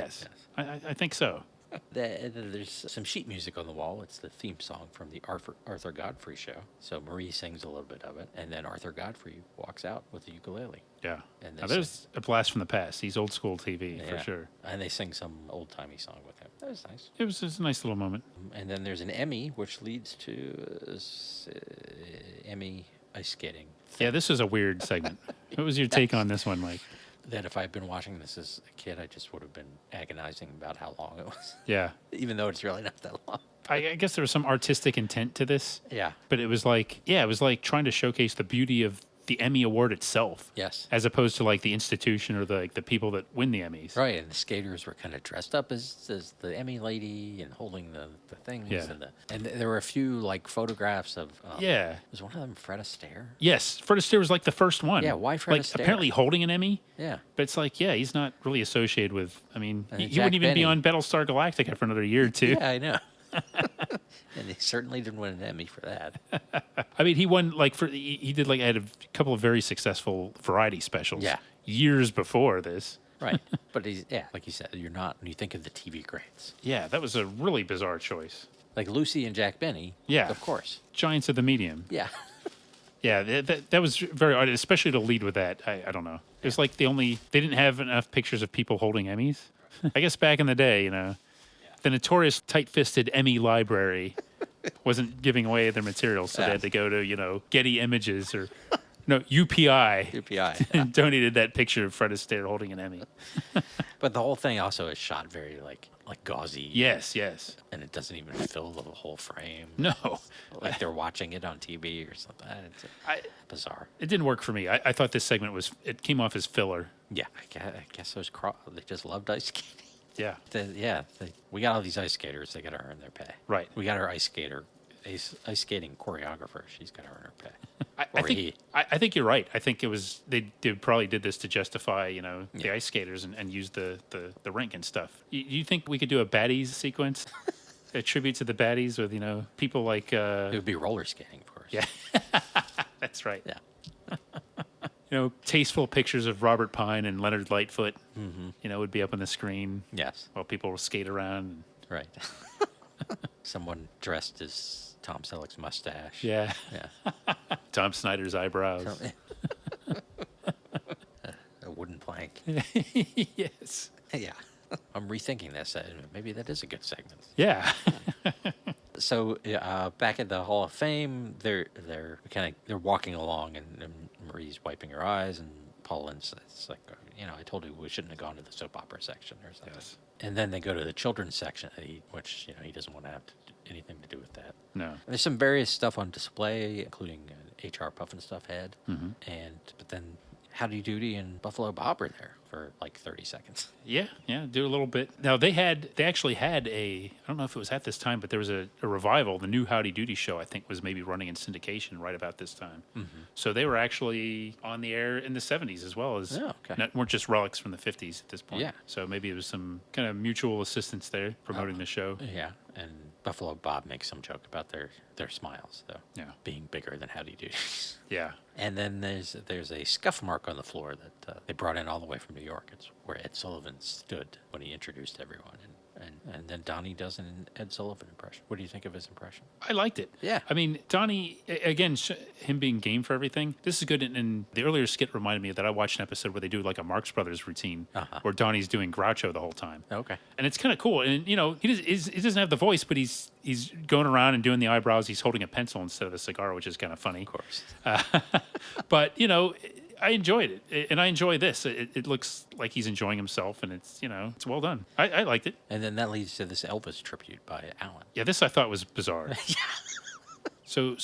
I think so. There's some sheet music on the wall. It's the theme song from the Arthur Godfrey show. So Marie sings a little bit of it, and then Arthur Godfrey walks out with the ukulele. Yeah. And there's a blast from the past. He's old school TV for sure. And they sing some old timey song with him. That was nice. It was just a nice little moment. And then there's an Emmy, which leads to Emmy ice skating. Yeah, this was a weird segment. What was your take on this one, Mike? That if I'd been watching this as a kid, I just would have been agonizing about how long it was. Yeah. Even though it's really not that long. I guess there was some artistic intent to this. Yeah. But it was like trying to showcase the beauty of the Emmy Award itself. Yes. As opposed to like the institution or the people that win the Emmys. Right, and the skaters were kind of dressed up as the Emmy lady and holding the things. Yeah. And there were a few like photographs of. Was one of them Fred Astaire? Yes, Fred Astaire was like the first one. Yeah, why Fred Astaire? Apparently holding an Emmy. Yeah. But it's like, he's not really associated with. I mean, he Jack wouldn't even Benny. be on Battlestar Galactica for another year or two. Yeah, I know. And he certainly didn't win an Emmy for that. I mean, he won he did had a couple of very successful variety specials. Yeah. Years before this. Right. But like you said, you're not when you think of the TV greats. Yeah, that was a really bizarre choice. Like Lucy and Jack Benny. Yeah. Of course. Giants of the medium. Yeah. Yeah, that was very odd, especially to lead with that. I don't know. It was like they didn't have enough pictures of people holding Emmys. I guess back in the day, the notorious tight-fisted Emmy library wasn't giving away their material, so they had to go to, Getty Images or UPI. UPI. And donated that picture of Fred Astaire holding an Emmy. But the whole thing also is shot very like gauzy. Yes. And it doesn't even fill the whole frame. No. Like they're watching it on TV or something. It's bizarre. It didn't work for me. I thought this segment it came off as filler. Yeah, I guess those they just loved ice skating. Yeah. We got all these ice skaters. They got to earn their pay. Right. We got our ice skating choreographer. She's got to earn her pay. I think you're right. I think it was they probably did this to justify the ice skaters and use the rink and stuff. You think we could do a baddies sequence, a tribute to the baddies with people like it would be roller skating, of course. Yeah, that's right. Yeah. Tasteful pictures of Robert Pine and Leonard Lightfoot. Mm-hmm. Would be up on the screen. Yes. While people will skate around. Right. Someone dressed as Tom Selleck's mustache. Yeah. Yeah. Tom Snyder's eyebrows. A wooden plank. Yes. Yeah. I'm rethinking this. Maybe that is a good segment. Yeah. So back at the Hall of Fame, they're walking along, and Marie's wiping her eyes, and Paul Lynde says, like, I told you we shouldn't have gone to the soap opera section or something. Yes. And then they go to the children's section, which he doesn't want to have anything to do with that. No. And there's some various stuff on display, including an HR Puffin Stuff head, but then Howdy Doody and Buffalo Bob are there for like 30 seconds. Yeah, do a little bit. Now they actually had I don't know if it was at this time, but there was a revival. The new Howdy Doody show, I think, was maybe running in syndication right about this time. Mm-hmm. So they were actually on the air in the 70s as well as weren't just relics from the 50s at this point. Yeah. So maybe it was some kind of mutual assistance there promoting the show. Yeah, and Buffalo Bob makes some joke about their smiles, though. Yeah. Being bigger than Howdy Doody's. Yeah. And then there's a scuff mark on the floor that they brought in all the way from New York. It's where Ed Sullivan stood when he introduced everyone. And then Donnie does an Ed Sullivan impression. What do you think of his impression? I liked it. Yeah. I mean, Donnie, again, him being game for everything. This is good. And the earlier skit reminded me that I watched an episode where they do like a Marx Brothers routine where Donnie's doing Groucho the whole time. Okay. And it's kind of cool. And, he doesn't have the voice, but he's going around and doing the eyebrows. He's holding a pencil instead of a cigar, which is kind of funny. Of course. But, I enjoyed it, and I enjoy this. It looks like he's enjoying himself, and it's it's well done. I liked it. And then that leads to this Elvis tribute by Alan. Yeah, this I thought was bizarre. So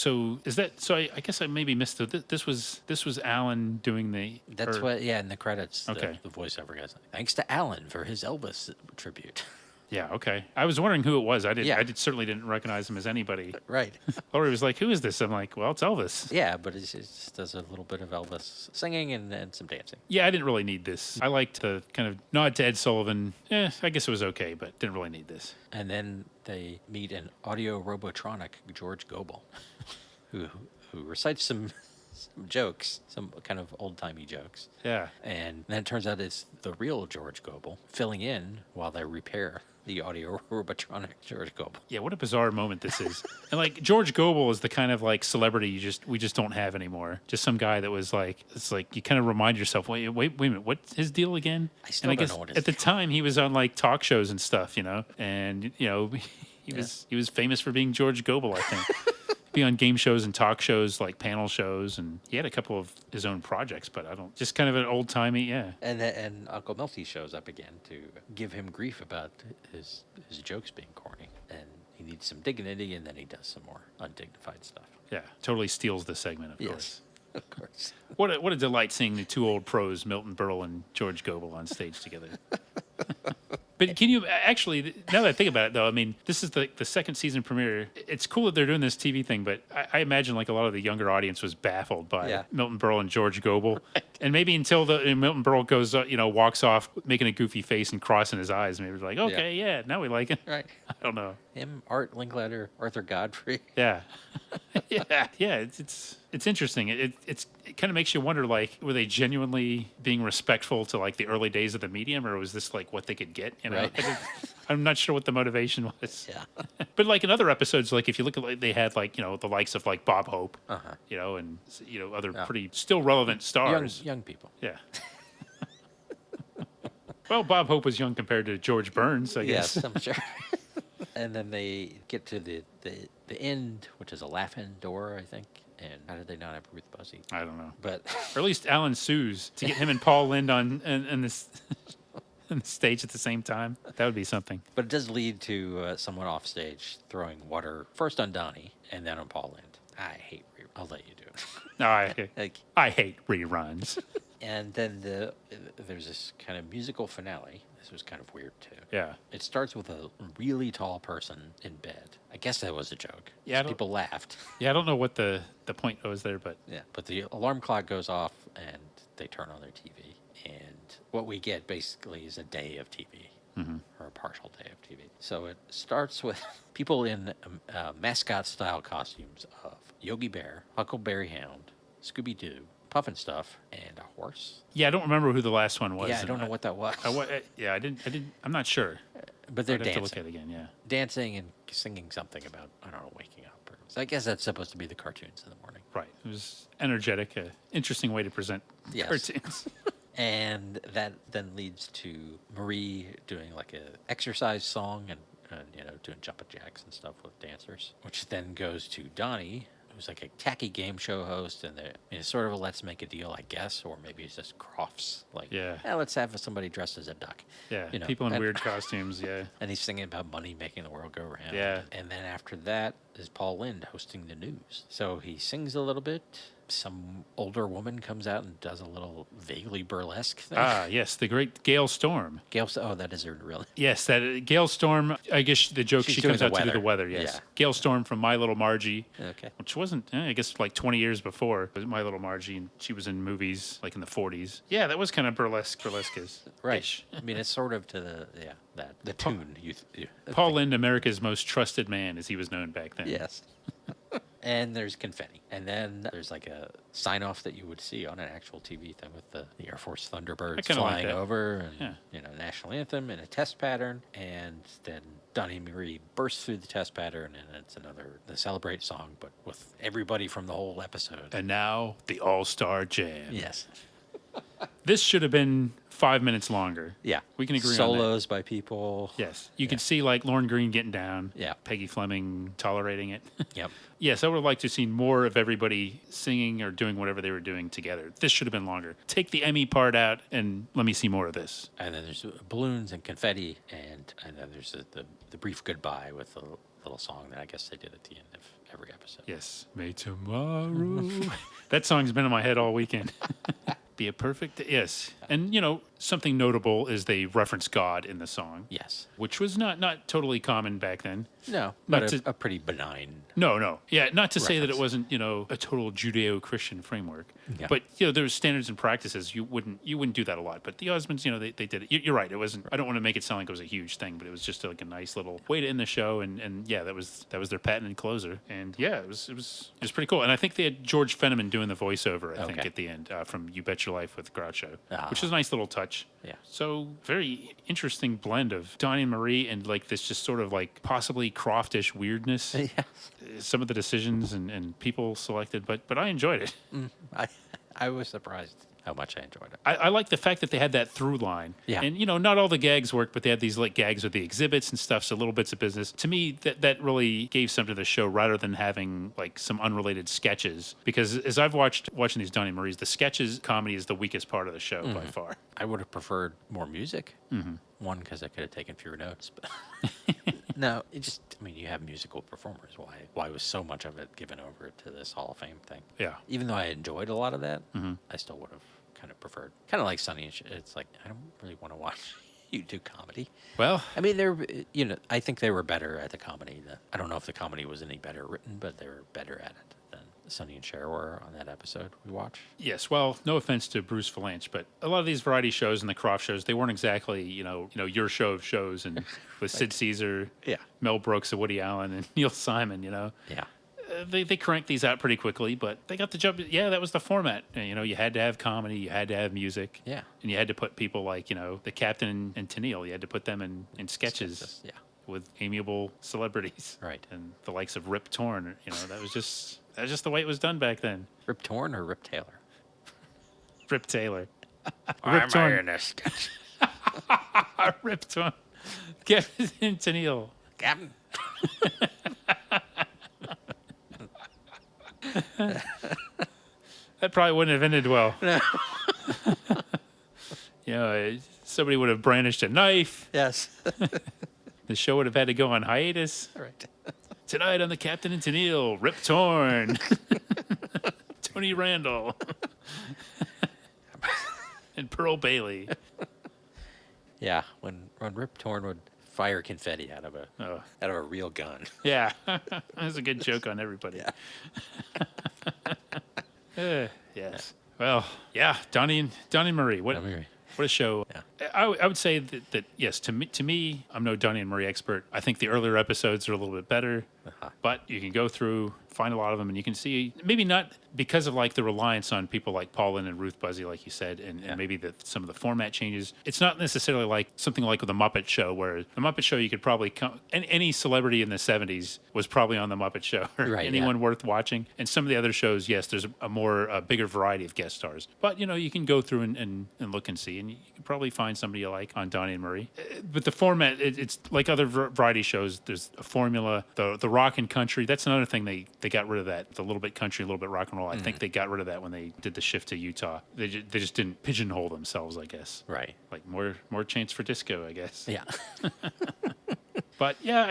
is that? So I guess I maybe missed it. This was Alan doing the. That's what. Yeah, in the credits. Okay. The voiceover guy's like, thanks to Alan for his Elvis tribute. Yeah, okay. I was wondering who it was. I certainly didn't recognize him as anybody. Right. Lori was like, "Who is this?" I'm like, "Well, it's Elvis." Yeah, but it just does a little bit of Elvis singing and some dancing. Yeah, I didn't really need this. I liked the kind of nod to Ed Sullivan. I guess it was okay, but didn't really need this. And then they meet an audio robotronic, George Gobel, who recites some jokes, some kind of old-timey jokes. Yeah. And then it turns out it's the real George Gobel filling in while they repair the audio robotronic George Gobel. Yeah, what a bizarre moment this is. And like George Gobel is the kind of like celebrity we just don't have anymore. Just some guy that was like, it's like you kind of remind yourself, wait a minute, what's his deal again? I still don't know what his at the time he was on like talk shows and stuff, and he was famous for being George Gobel, I think. Be on game shows and talk shows, like panel shows, and he had a couple of his own projects, but just kind of an old timey, yeah. And Uncle Milty shows up again to give him grief about his jokes being corny, and he needs some dignity, and then he does some more undignified stuff. Yeah, totally steals the segment, of course. Of course. What a delight seeing the two old pros, Milton Berle and George Gobel, on stage together. But can you actually, now that I think about it, though, I mean, this is the second season premiere. It's cool that they're doing this TV thing, but I imagine like a lot of the younger audience was baffled by Milton Berle and George Gobel. Right. And maybe until Milton Berle goes, walks off making a goofy face and crossing his eyes. Maybe like, okay, now we like it. Right. I don't know. Him, Art Linkletter, Arthur Godfrey. Yeah. Yeah. It's interesting. It kind of makes you wonder, like, were they genuinely being respectful to like the early days of the medium, or was this like what they could get? Right. I'm not sure what the motivation was. Yeah. But like in other episodes, like if you look at, like, they had like, the likes of like Bob Hope, and other pretty still relevant stars. Young people. Yeah. Well, Bob Hope was young compared to George Burns, I guess. Yes, I'm sure. And then they get to the end, which is a laughing door, I think. And how did they not have Ruth Buzzy? I don't know. But Or at least Alan Sues to get him and Paul Lynde on in this on the stage at the same time. That would be something. But it does lead to someone off stage throwing water first on Donnie and then on Paul Lynde. I hate I'll let you do it. No, Like, I hate reruns. and then there's this kind of musical finale. This was kind of weird too. Yeah. It starts with a really tall person in bed. I guess that was a joke. Yeah, People laughed. Yeah, I don't know what the point was there, but Yeah, but the alarm clock goes off and they turn on their TV. And what we get basically is a day of TV, or a partial day of TV. So it starts with people in mascot-style costumes of Yogi Bear, Huckleberry Hound, Scooby-Doo, Puffin Stuff, and a horse. yeah, I don't remember who the last one was. Yeah, I don't know what that was. I didn't. I'm not sure. But they're I'd have to dancing. look at it again. Yeah. Dancing and singing something about, I don't know, waking up. So I guess that's supposed to be the cartoons in the morning. Right. It was energetic, interesting way to present Yes. cartoons. And that then leads to Marie doing like a exercise song and doing jumping jacks and stuff with dancers, which then goes to Donnie, who's like a tacky game show host, and it's sort of a let's make a deal, I guess, or maybe it's just crofts. Like, let's have somebody dressed as a duck. Yeah, people in weird costumes, yeah. And he's singing about money making the world go round. Yeah. And then after that is Paul Lynde hosting the news. So he sings a little bit. Some older woman comes out and does a little vaguely burlesque thing. Ah, yes, the great Gail Storm. That is her real. Yes, that Gail Storm. I guess the joke She's she doing comes the out to do the weather. weather. Yes, Yeah. Gail Storm from My Little Margie. Okay. Which wasn't, I guess, like 20 years before. But My Little Margie, and she was in movies like in the 40s. Yeah, that was kind of burlesque is. Right. I mean, it's sort of to the tune. Paul Lynde, America's most trusted man, as he was known back then. Yes. And there's confetti. And then there's like a sign off that you would see on an actual TV thing with the Air Force Thunderbirds flying over and, national anthem and a test pattern. And then Donny and Marie burst through the test pattern, and it's the Celebrate song, but with everybody from the whole episode. And now the All-Star Jam. Yes. This should have been 5 minutes longer. Yeah. We can agree on that. Solos by people. Yes. You could see like Lauren Green getting down. Yeah. Peggy Fleming tolerating it. Yep. Yes, I would have liked to have seen more of everybody singing or doing whatever they were doing together. This should have been longer. Take the Emmy part out and let me see more of this. And then there's balloons and confetti, and then there's the brief goodbye with a little song that I guess they did at the end of every episode. Yes. May tomorrow. That song's been in my head all weekend. Be a perfect, yes. And, something notable is they reference God in the song. Yes. Which was not totally common back then. No, but a pretty benign. No. Yeah, not to say that it reference. wasn't, a total Judeo-Christian framework. Yeah. But, there was standards and practices. You wouldn't do that a lot. But the Osmonds, they did it. You're right. It wasn't, I don't want to make it sound like it was a huge thing, but it was just like a nice little way to end the show. And that was their patented closer. And yeah, it was pretty cool. And I think they had George Fenneman doing the voiceover, I think, at the end from You Bet Your Life with Groucho, which is a nice little touch. Yeah. So very interesting blend of Donny and Marie and like this just sort of like possibly croftish weirdness. Yes. Some of the decisions and people selected, but I enjoyed it. I was surprised how much I enjoyed it. I like the fact that they had that through line. Yeah. And, not all the gags worked, but they had these like gags with the exhibits and stuff, so little bits of business. To me, that really gave something to the show rather than having like some unrelated sketches. Because as I've watching these Donny and Marie's, the sketches comedy is the weakest part of the show by far. I would have preferred more music. Mm-hmm. One, because I could have taken fewer notes. But no, you have musical performers. Why was so much of it given over to this Hall of Fame thing? Yeah. Even though I enjoyed a lot of that, I still would have kind of preferred. Kind of like Sonny and Cher. It's like, I don't really want to watch you do comedy. Well, I mean, I think they were better at the comedy. I don't know if the comedy was any better written, but they were better at it than Sonny and Cher were on that episode we watched. yes. Well, no offense to Bruce Valanche, but a lot of these variety shows and the Croft shows, they weren't exactly, your show of shows, and with Sid Caesar, Yeah. Mel Brooks, and Woody Allen, and Neil Simon, Yeah. they cranked these out pretty quickly, but they got the job. Yeah, that was the format. And, you had to have comedy, you had to have music. Yeah. And you had to put people like, the Captain and Tennille, you had to put them in sketches. Yeah. With amiable celebrities. Right. And the likes of Rip Torn, that was just the way it was done back then. Rip Torn or Rip Taylor? Rip Taylor. Rip Torn in a sketch. Rip Torn. Captain and Tennille. Captain. That probably wouldn't have ended well. Somebody would have brandished a knife. Yes. The show would have had to go on hiatus. All right. Tonight on the Captain and Tennille, Rip Torn, Tony Randall, and Pearl Bailey. Yeah, when Rip Torn would fire confetti out of a real gun. Yeah, that was a good joke on everybody. Yeah. Yes. Well, yeah, Donny and Marie. What a show. Yeah. I would say that yes, to me, I'm no Donny and Marie expert. I think the earlier episodes are a little bit better, but you can go through, find a lot of them, and you can see maybe not because of like the reliance on people like Paul Lynde and Ruth Buzzy, like you said, and maybe some of the format changes. It's not necessarily like something like with the Muppet Show, where the Muppet Show you could probably any celebrity in the 70s was probably on the Muppet Show, or right, anyone worth watching. And some of the other shows, yes, there's a bigger variety of guest stars, but you can go through and look and see, and you can probably find somebody you like on Donny and Marie. But the format, it's like other variety shows. There's a formula. The rock and country, that's another thing they got rid of that. The little bit country, a little bit rock and roll. I think they got rid of that when they did the shift to Utah. They just didn't pigeonhole themselves, I guess. Right. Like more chance for disco, I guess. Yeah. But yeah,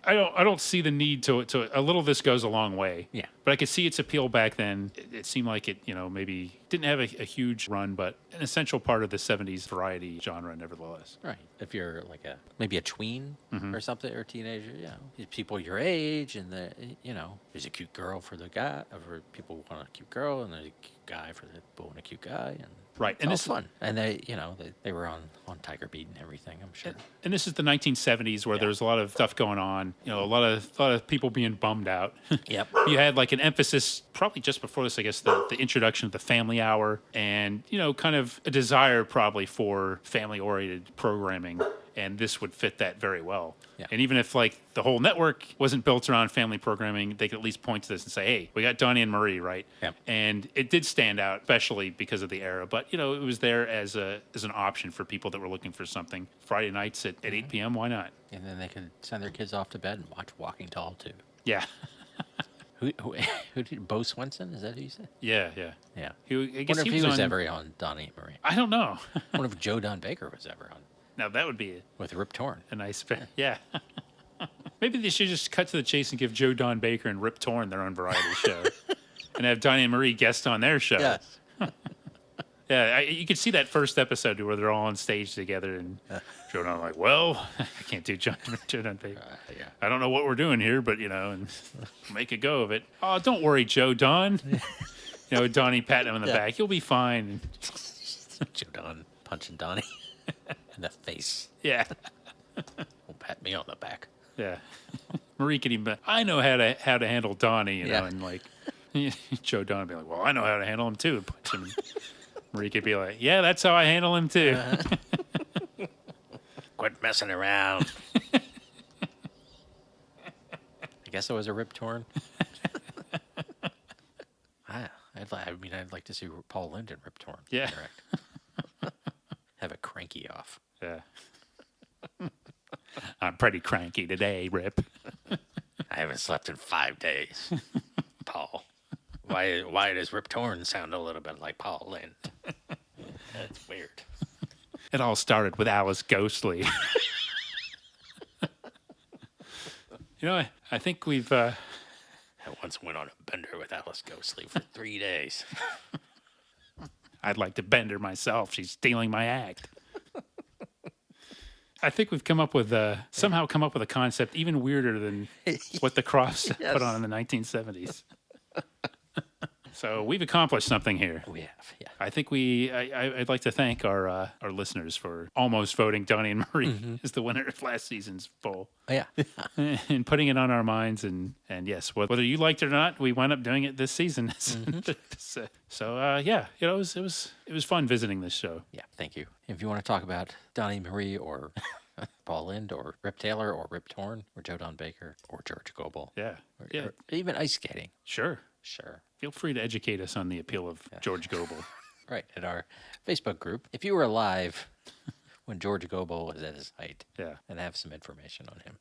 I don't see the need to a little of this goes a long way. Yeah. But I could see its appeal back then. It seemed like it, maybe didn't have a huge run, but an essential part of the 70s variety genre nevertheless. Right. If you're like maybe a tween or something, or a teenager, people your age, and there's a cute girl for the guy, or people want a cute girl, and there's a cute guy for the people want a cute guy, and right. And it's fun. And they were on Tiger Beat and everything, I'm sure. And this is the 1970s where there's a lot of stuff going on. A lot of people being bummed out. Yep. You had like an emphasis probably just before this, I guess, the introduction of the family hour, and kind of a desire probably for family-oriented programming. And this would fit that very well. Yeah. And even if like the whole network wasn't built around family programming, they could at least point to this and say, hey, we got Donny and Marie, right? Yep. And it did stand out, especially because of the era. But, it was there as an option for people that were looking for something. Friday nights at 8 p.m., why not? And then they could send their kids off to bed and watch Walking Tall, too. Yeah. Who did Bo Swenson? Is that who you said? Yeah. Yeah. I guess wonder if he was ever on Donny and Marie. I don't know. I wonder if Joe Don Baker was ever on. Now, that would be with Rip Torn. A nice yeah. Maybe they should just cut to the chase and give Joe Don Baker and Rip Torn their own variety show. And have Donny and Marie guest on their show. Yes. Yeah, you could see that first episode where they're all on stage together, and Joe Don like, well, I can't do Joe Don Baker. Yeah. I don't know what we're doing here, but, and make a go of it. Oh, don't worry, Joe Don. Donny patting him in the back. You'll be fine. Joe Don punching Donny in the face. Yeah. Don't pat me on the back. Yeah. Marie could even be, I know how to handle Donny, and like Joe Don would be like, well, I know how to handle him too, and punch him. Marie could be like, yeah, that's how I handle him too. Quit messing around. I guess it was a Rip Torn. I'd like to see Paul Lynde and Rip Torn. Yeah. Have a cranky off. Yeah. I'm pretty cranky today, Rip. I haven't slept in 5 days. Paul. Why does Rip Torn sound a little bit like Paul Lynde? That's weird. It all started with Alice Ghostly. I think we've... I once went on a bender with Alice Ghostly for 3 days. I'd like to bend her myself. She's stealing my act. I think we've somehow come up with a concept even weirder than what the Crofts put on in the 1970s. So we've accomplished something here. We have, yeah. I think I'd like to thank our listeners for almost voting Donny and Marie as the winner of last season's poll. Oh, yeah. And putting it on our minds. And yes, whether you liked it or not, we wound up doing it this season. So, yeah, it was fun visiting this show. Yeah, thank you. If you want to talk about Donny and Marie or Paul Lynde or Rip Taylor or Rip Torn or Joe Don Baker or George Gobel. Yeah. Or even ice skating. Sure. Feel free to educate us on the appeal of George Gobel. Right, at our Facebook group. If you were alive when George Gobel was at his height, and have some information on him.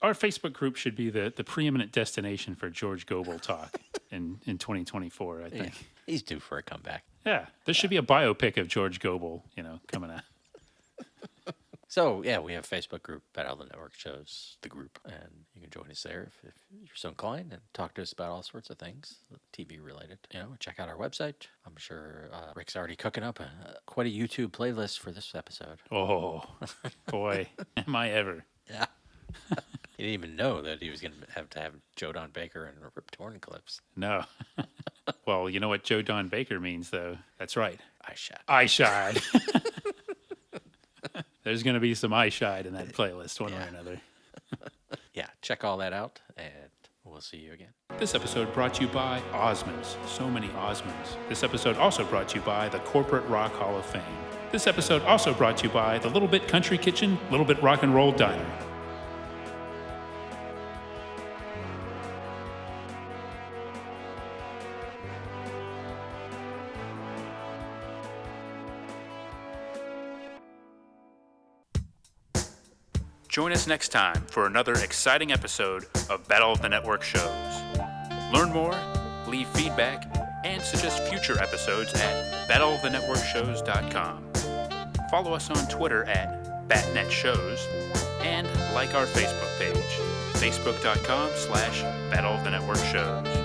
Our Facebook group should be the preeminent destination for George Gobel talk in 2024, I think. Yeah, he's due for a comeback. Yeah, there should be a biopic of George Gobel, coming out. So, yeah, we have a Facebook group, Battle of the Network Shows, the group, and you can join us there if you're so inclined and talk to us about all sorts of things, TV related. Check out our website. I'm sure Rick's already cooking up quite a YouTube playlist for this episode. Oh, boy, am I ever. Yeah. He didn't even know that he was going to have Joe Don Baker and Rip Torn clips. No. Well, you know what Joe Don Baker means, though? That's right. I shied. There's going to be some eyeshine in that playlist one way or another. Yeah, check all that out, and we'll see you again. This episode brought to you by Osmonds. So many Osmonds. This episode also brought to you by the Corporate Rock Hall of Fame. This episode also brought to you by the Little Bit Country Kitchen, Little Bit Rock and Roll Diner. Join us next time for another exciting episode of Battle of the Network Shows. Learn more, leave feedback, and suggest future episodes at battleofthenetworkshows.com. Follow us on Twitter at BatNetShows and like our Facebook page, facebook.com/Battle of the Network Shows.